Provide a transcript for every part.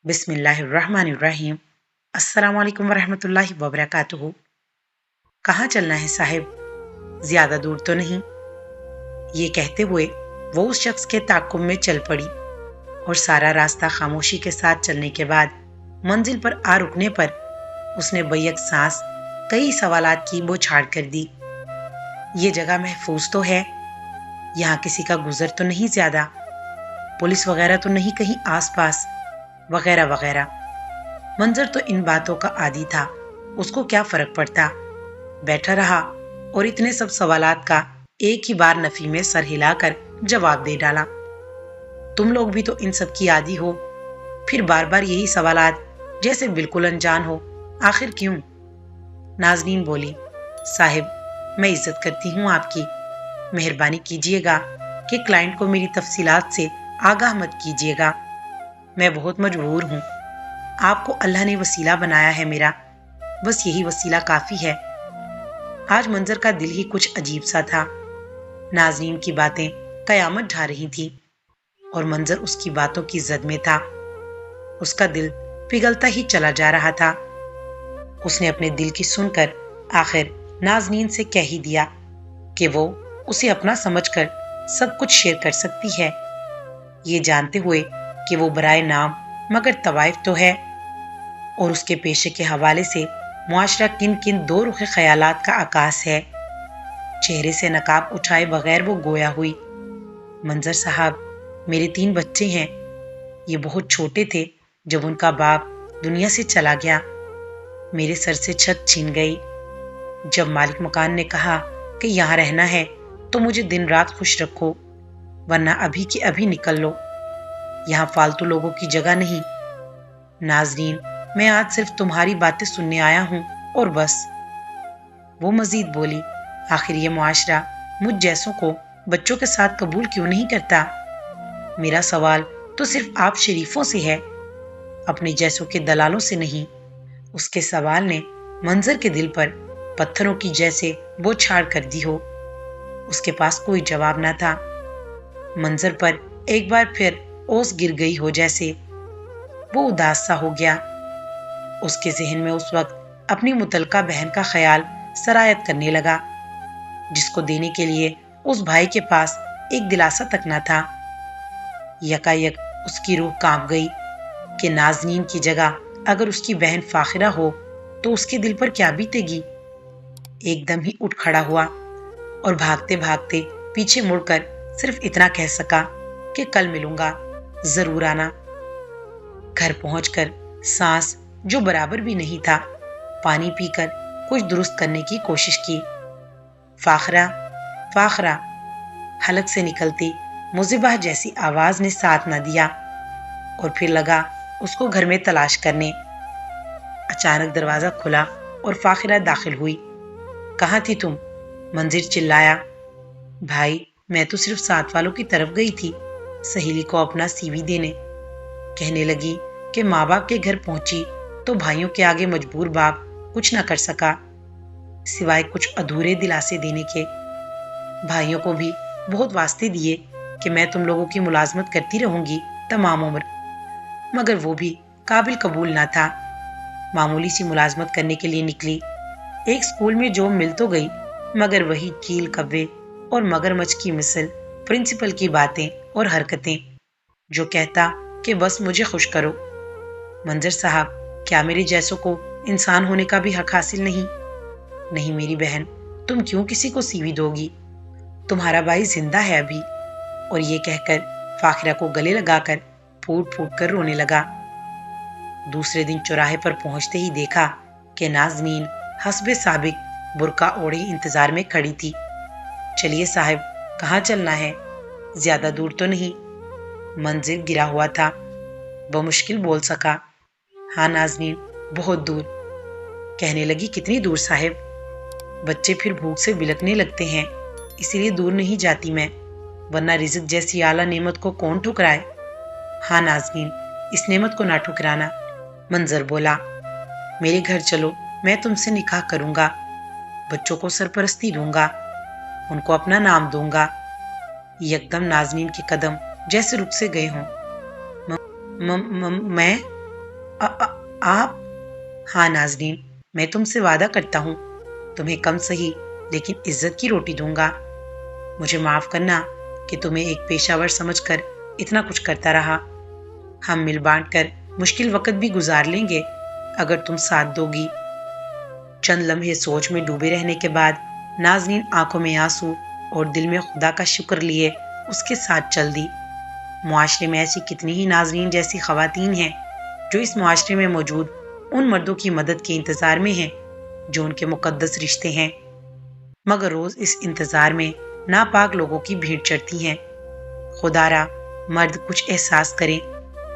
बिस्मिल्लाहिर्रहमानिर्रहीम। अस्सलाम वालेकुम वरहमतुल्लाहि वबरकातुहू। कहाँ चलना है साहिब? ज्यादा दूर तो नहीं? ये कहते हुए वो उस शख्स के ताक़ुब में चल पड़ी और सारा रास्ता खामोशी के साथ चलने के बाद मंजिल पर आ रुकने पर उसने बैक सांस कई सवालात की बौछार कर दी। ये जगह महफूज तो है? यहाँ किसी का गुजर तो नहीं ज्यादा? पुलिस वगैरह तो नहीं कहीं आसपास? वगैरह वगैरह। मंजर तो इन बातों का आदी था, उसको क्या फर्क पड़ता। बैठा रहा और इतने सब सवालात का एक ही बार नफी में सर हिलाकर जवाब दे डाला। तुम लोग भी तो इन सब की आदी हो, फिर बार बार यही सवालात जैसे बिल्कुल अनजान हो। आखिर क्यों? नाजनीन बोली, साहिब मैं इज्जत करती हूँ आपकी, मेहरबानी कीजिएगा कि क्लाइंट को मेरी तफसीलात से आगाह मत कीजिएगा। मैं बहुत मजबूर हूँ। आपको अल्लाह ने वसीला बनाया है मेरा, बस यही वसीला काफी है। आज मंजर का दिल ही कुछ अजीब सा था। नाजनीन की बातें कयामत ढा रही थी और मंजर उसकी बातों की जद में था। उसका दिल पिघलता ही चला जा रहा था। उसने अपने दिल की सुनकर आखिर नाजनीन से कह ही दिया कि वो उसे अपना समझकर सब कुछ शेयर कर सकती है, ये जानते हुए कि वो बराए नाम मगर तवाइफ तो है और उसके पेशे के हवाले से मुआशरा किन किन दो रुखे ख्यालात का आकाश है। चेहरे से नकाब उठाए बगैर वो गोया हुई, मंजर साहब मेरे 3 बच्चे हैं। ये बहुत छोटे थे जब उनका बाप दुनिया से चला गया। मेरे सर से छत छीन गई। जब मालिक मकान ने कहा कि यहाँ रहना है तो मुझे दिन रात खुश रखो, वरना अभी के अभी निकल लो, यहाँ फालतू लोगों की जगह नहीं। नाजरीन मैं आज सिर्फ तुम्हारी बातें सुनने आया हूँ और बस। वो मजीद बोली, आखिर ये मुआशरा मुझ जैसों को बच्चों के साथ कबूल क्यों नहीं करता? मेरा सवाल तो सिर्फ आप शरीफों से है, अपने जैसों के दलालों से नहीं। उसके सवाल ने मंजर के दिल पर पत्थरों की जैसे बौछार कर दी हो। उसके पास कोई जवाब ना था। मंजर पर एक बार फिर ओस गिर गई हो जैसे। वो उदास सा हो गया। उसके जहन में उस वक्त अपनी मुतलका बहन का ख्याल सरायत करने लगा, जिसको देने के लिए उस भाई के पास एक दिलासा तक न था। यकायक उसकी रूह कांप गई कि नाजनीन की जगह अगर उसकी बहन फाखिरा हो तो उसके दिल पर क्या बीतेगी। एकदम ही उठ खड़ा हुआ और भागते भागते पीछे मुड़कर सिर्फ इतना कह सका कि कल मिलूंगा, जरूर आना। घर पहुंचकर सांस जो बराबर भी नहीं था, पानी पीकर कुछ दुरुस्त करने की कोशिश की। फाखरा फाखरा हलक से निकलती मुजिबा जैसी आवाज ने साथ न दिया और फिर लगा उसको घर में तलाश करने। अचानक दरवाजा खुला और फाखिरा दाखिल हुई। कहाँ थी तुम? मंजिर चिल्लाया। भाई मैं तो सिर्फ साथ वालों की तरफ गई थी, सहेली को अपना सीवी देने। कहने लगी कि माँ बाप के घर पहुंची तो भाइयों के आगे मजबूर बाप कुछ न कर सका सिवाय कुछ अधूरे दिलासे देने के। भाइयों को भी बहुत वास्ते दिए कि मैं तुम लोगों की मुलाजमत करती रहूंगी तमाम उम्र, मगर वो भी काबिल कबूल ना था। मामूली सी मुलाजमत करने के लिए निकली। एक स्कूल में जॉब मिल तो गई, मगर वही चील कव्वे और मगरमच्छ की मिसल प्रिंसिपल की बातें और हरकतें, जो कहता कि बस मुझे खुश करो। मंजर साहब क्या मेरे जैसों को इंसान होने का भी हक हासिल नहीं? नहीं मेरी बहन, तुम क्यों किसी को सीवी दोगी? तुम्हारा भाई जिंदा है अभी। और ये कहकर फाखिरा को गले लगाकर फूट फूट कर रोने लगा। दूसरे दिन चौराहे पर पहुंचते ही देखा कि नाजनीन हस्बे साबिक बुरका ओढ़े इंतजार में खड़ी थी। चलिए साहब, कहाँ चलना है? ज्यादा दूर तो नहीं? मंजिल गिरा हुआ था, बमुश्किल बोल सका। हाँ नाजनीन, बहुत दूर। कहने लगी, कितनी दूर साहिब? बच्चे फिर भूख से बिलकने लगते हैं, इसीलिए दूर नहीं जाती मैं, वरना रिज़्क जैसी आला नेमत को कौन ठुकराए। हाँ नाजनीन, इस नेमत को ना ठुकराना। मंजर बोला, मेरे घर चलो, मैं तुमसे निकाह करूंगा, बच्चों को सरपरस्ती दूंगा, उनको अपना नाम दूंगा। यकदम नाजनीन के कदम जैसे रुक से गए हों। मैं आप? हाँ नाज़रीन, मैं तुमसे वादा करता हूँ, तुम्हें कम सही लेकिन इज्जत की रोटी दूंगा। मुझे माफ करना कि तुम्हें एक पेशावर समझकर इतना कुछ करता रहा। हम मिल बांट कर मुश्किल वक्त भी गुजार लेंगे अगर तुम साथ दोगी। चंद लम्हे सोच में डूबे रहने के बाद नाज़नीन आंखों में आंसू और दिल में खुदा का शुक्र लिए उसके साथ चल दी। मुआशरे में ऐसी कितनी ही नाज़रीन जैसी ख़वातीन हैं जो इस मुआशरे में मौजूद उन मर्दों की मदद के इंतज़ार में हैं जो उनके मुक़द्दस रिश्ते हैं, मगर रोज़ इस इंतज़ार में नापाक लोगों की भीड़ चढ़ती हैं। खुदारा मर्द कुछ एहसास करें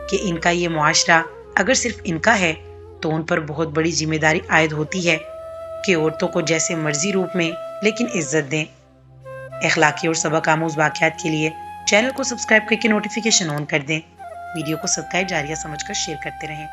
कि इनका ये मुआशरा अगर सिर्फ इनका है तो उन पर बहुत बड़ी जिम्मेदारी आयद होती है कि औरतों को जैसे मर्जी रूप में लेकिन इज्जत दें। अखलाकी और सबक आमूज वाक़यात के लिए चैनल को सब्सक्राइब करके नोटिफिकेशन ऑन कर दें। वीडियो को सदका जारिया समझकर शेयर करते रहें।